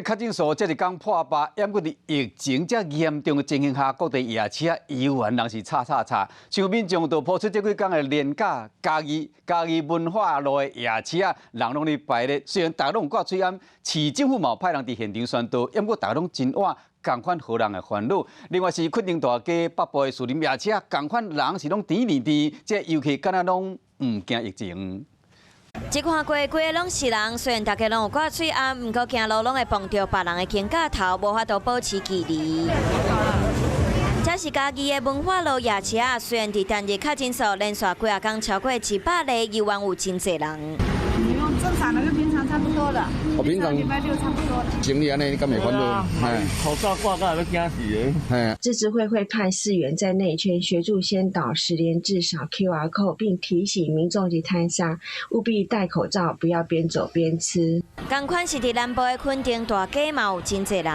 确诊数这一天破百，也不伫疫情这严重的情形下，各地夜市依然仍是吵。像民众都抛出这几天的廉价嘉义文化路的夜市人拢咧排咧。虽然大家拢挂嘴暗，市政府嘛派人伫现场宣导，也不过大家拢真晚。 同款好人的烦恼，另外是昆定大街北部的树林夜市同款人是拢甜，这游客敢若拢唔惊疫情。一看过，规个拢是人，虽然大家拢有挂嘴暗，毋过行路拢会碰到别人的肩胛头，无法度保持距离。这是嘉义的文化路夜市虽然伫单日确诊数连续几啊天超过100个，依然有真侪人。 正常的跟平常差不多的，我平常礼拜六差不多的。整理安尼，你敢袂烦恼？口罩挂到要惊死的。自治会会派4员在内圈协助先导10连至少 QR code， 并提醒民众及摊商务必戴口罩，不要边走边吃。同款是伫南部的昆定大街嘛有真侪人。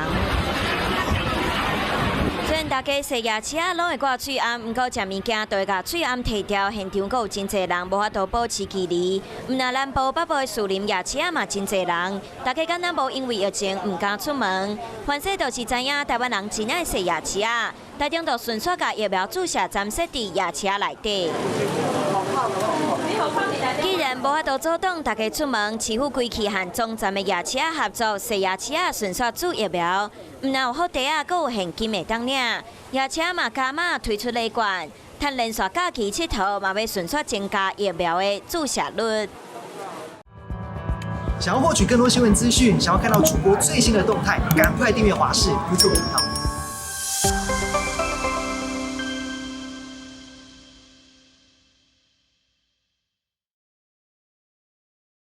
虽然大家食夜市拢会挂嘴暗，不过食物件都会甲嘴暗摕掉。现场阁有真侪人无法度保持距离。毋但南部北部的树林夜市嘛真侪人，大家敢若无因为疫情唔敢出门。凡是都是知影台湾人真爱食夜市台中就顺续甲疫苗注射站设伫夜市内底。既然无法度阻挡大家出门，市府规气和总站的夜市合作，食夜市顺续注疫苗。 毋但有好茶阁有现金的当领，夜市嘛加码推出礼券，趁连续假期佚佗嘛要顺续增加疫苗的注射率。想要获取更多新闻资讯，想要看到主播最新的动态，赶快订阅华视 YouTube 频道。